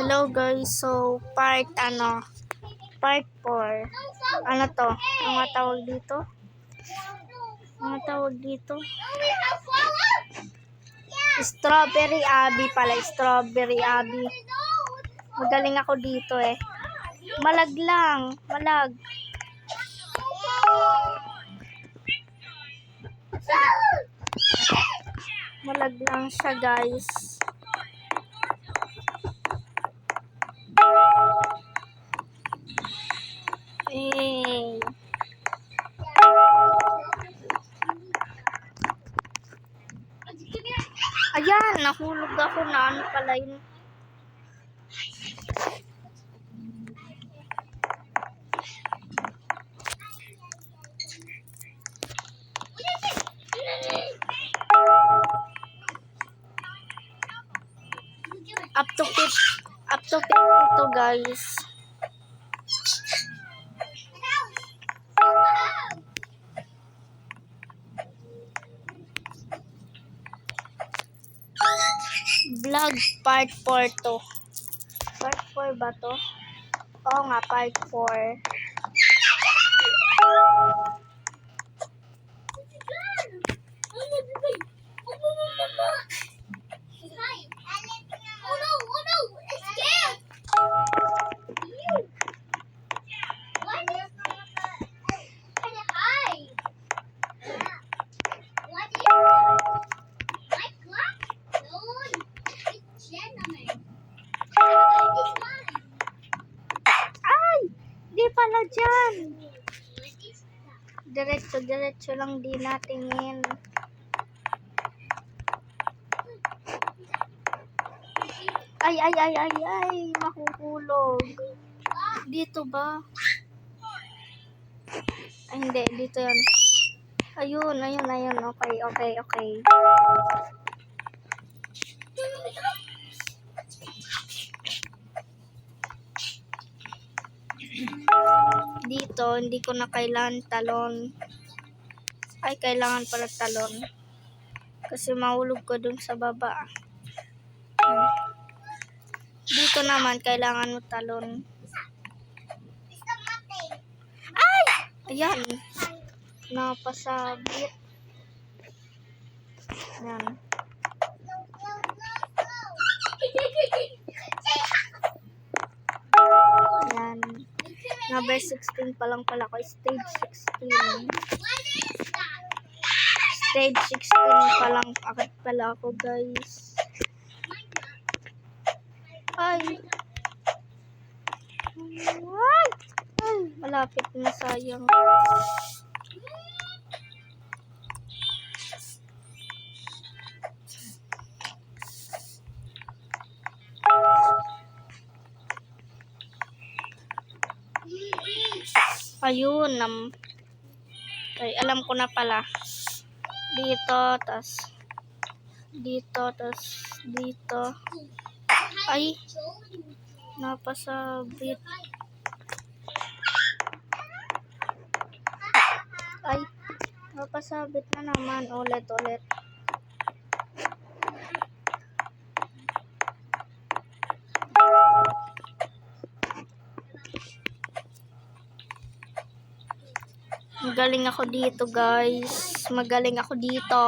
Hello guys, so part 4. Ano to? Mga tawag dito? Strawberry Abby pala, Strawberry Abby. Magaling ako dito eh. Malag lang, malag. Malag lang siya guys. Hey. Ayan, nahulog ako na ano pala yun. Up to 50 to guys. Vlog part 4 to. Part 4 ba to? Oo nga, part 4. Di pala dyan. Diretso lang di natingin. Ay, mahuhulog. Dito ba? Ay, hindi. Dito yan. Ayun. Okay. Dito, hindi ko na kailangan talon. Ay, kailangan pala talon. Kasi mahulog ko dun sa baba. Dito naman, kailangan mo talon. Ay! Ayan. Napasabit. Ayan. Ayan. Number 16 pa lang pala ko. Stage 16. Stage 16 pa lang akit pala ako guys. Ay, malapit na, sayang. Ayun, ay, alam ko na pala. Dito, tas dito. Ay, napasabit. Ay, napasabit na naman. Ulit. Magaling ako dito guys. Magaling ako dito.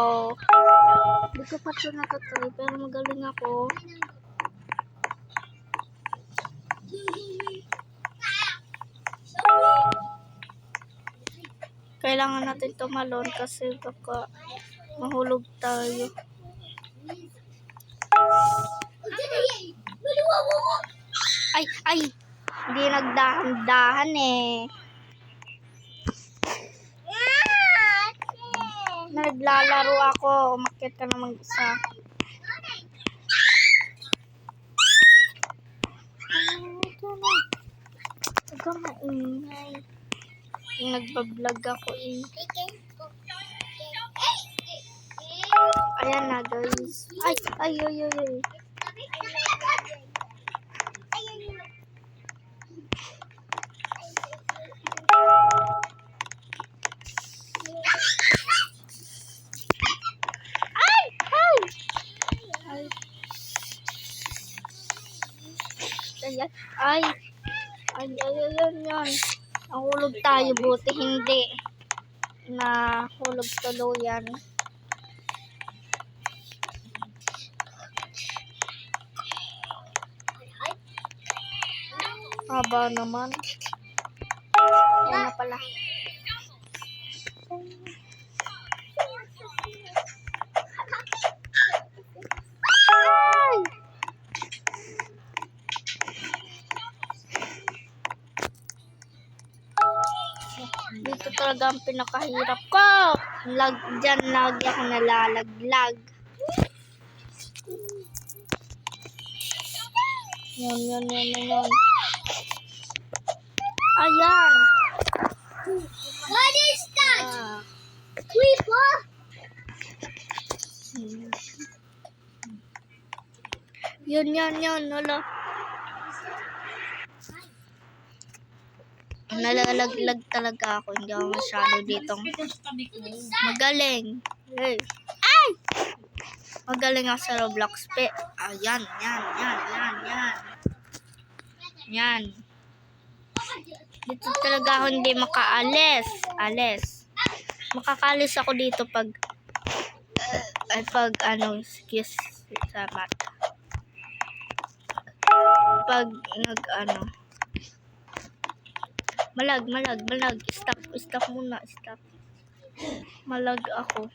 Hindi ko pa ito natatry pero magaling ako. Kailangan natin tumalon kasi baka mahulog tayo. Ay, hindi nagdahan-dahan eh. Naglalaro ako, umakyat ka naman isa. Huwag maingay. Nagbablog ako eh. Ayan na guys. Ay. Ayan. Ay. Ay, yan. Nahulog tayo, buti hindi. Nahulog tuluyan. Haba naman. Yan na pala. Ay! Dito talaga ang pinakahirap ko. Diyan lagi ako nalalaglag. Yan. Ayan. What is that? Creeper? Yun. Hala. Nalalaglag talaga ako. Hindi ako masyado ditong magaling. Hey. Ay! Magaling ako sa Roblox. Ayan. Yan. Dito talaga ako hindi makaalis. Makakalis ako dito pag excuse sa mata. Pag malag. Stop muna. Malag ako.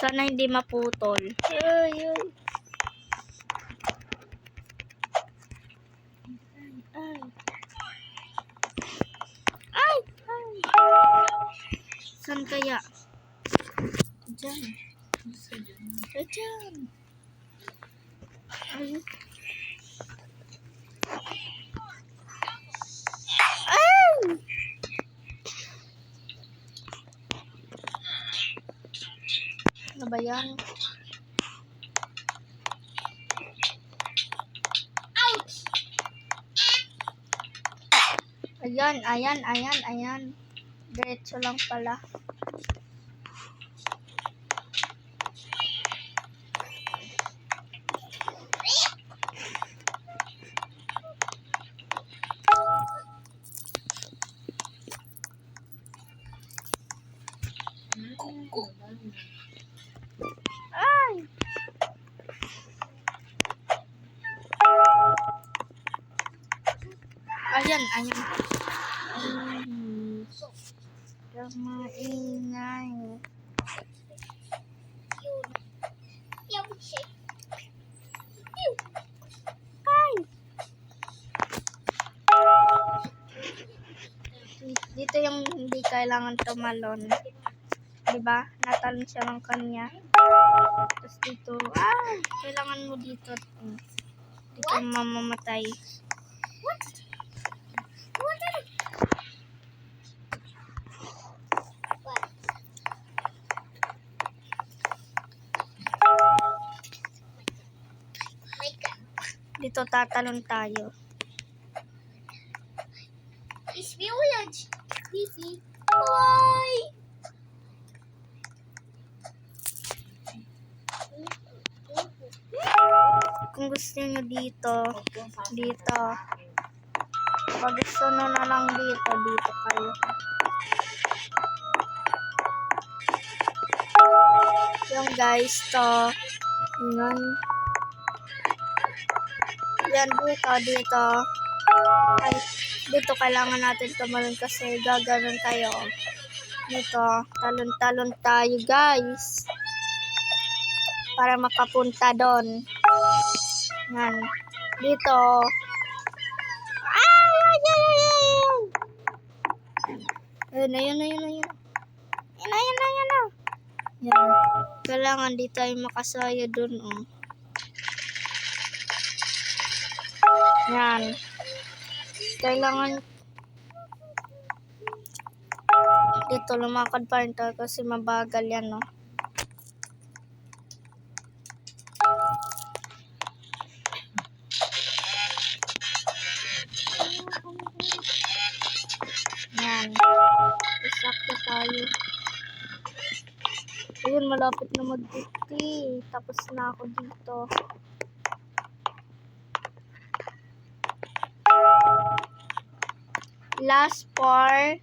Sana hindi maputol. Ay. Saan kaya? Diyan. Ay. Ano ba yan? Ouch! Ayan. Diretso lang pala. Ay! Ayan. Maingay. Ay! Dito yung hindi kailangan tumalon. Diba? Natalon siya ng kanya. Tapos dito, kailangan mo dito. Hindi ka mamamatay. What? Dito tatalon tayo. It's village. Fifi. Bye. Kung gusto nyo dito. Pag gusto nyo na lang dito kayo. Yung guys, to. Yan, dito. Ay, dito kailangan natin tumalon kasi gaganon tayo. Dito, talon-talon tayo guys. Para makapunta doon. Yan. Dito. Ayun. Yan. Kailangan di tayo makasaya doon. Yan. Kailangan dito lumakad pa rin tayo kasi mabagal yan, no? Yan. Isakto tayo. Ayun, malapit na mag-50. Tapos na ako dito. Last four.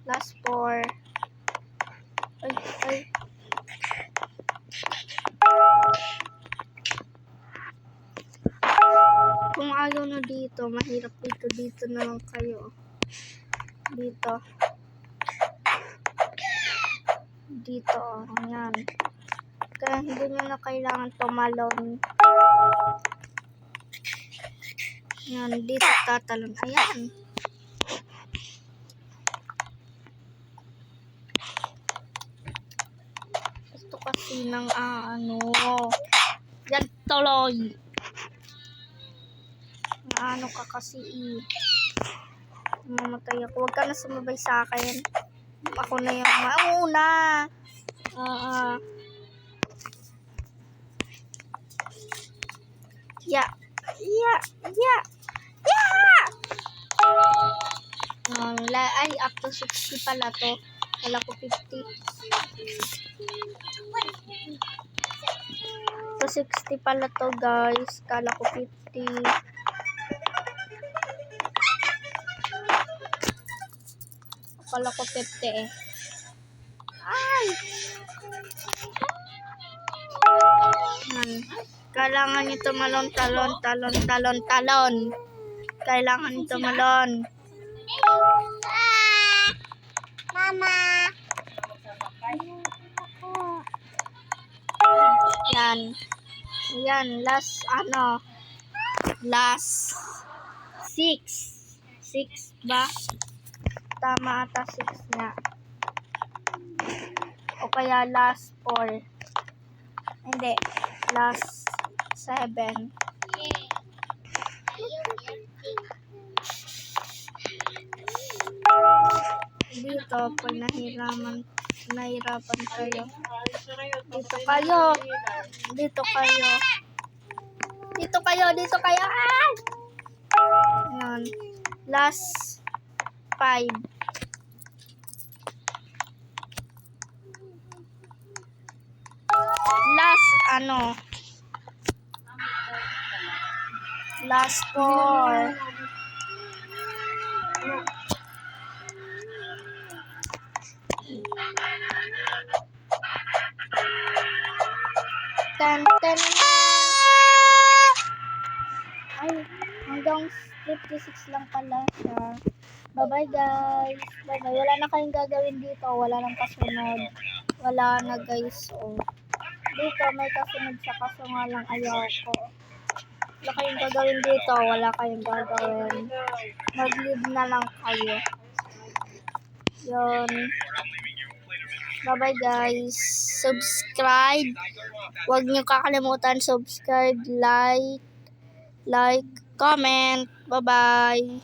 Last four. Ay. Kung ayaw na dito, mahirap dito na lang kayo. Dito, yan. Kaya hindi nyo na kailangan tumalon. Yan, dito tatalon. Ayan. Gusto kasi ng yan tuloy. Ano ka kasi mamatay ako. Huwag ka na sumabay sa akin. Ako na yung mauna. Yeah. Ay, up to 60 pala to. Wala ko 50. So 60 pala to, guys. Kala ko 50. Kala ko 50 eh. Ay! Kailangan nyo tumalon, talon. Kailangan nyo tumalon. Mama. Yan, last 6. 6 ba? Tama ata 6 nga. O kaya last 4. Hindi, last 7. Dito, pag nahirapan kayo. Dito kayo. Ay! Yan. Last 5. Last 4. Ten. Ay, hanggang 56 lang pala siya. Bye-bye, guys. Bye-bye. Wala na kayong gagawin dito. Wala nang kasunod. Wala na, guys. Dito, may kasunod siya. Kaso nga lang ayoko. Wala kayong gagawin dito. Wala kayong gagawin. Mag-leave na lang kayo. Yun. Bye-bye, guys. Subscribe. Huwag niyo kakalimutan subscribe, like, comment. Bye-bye.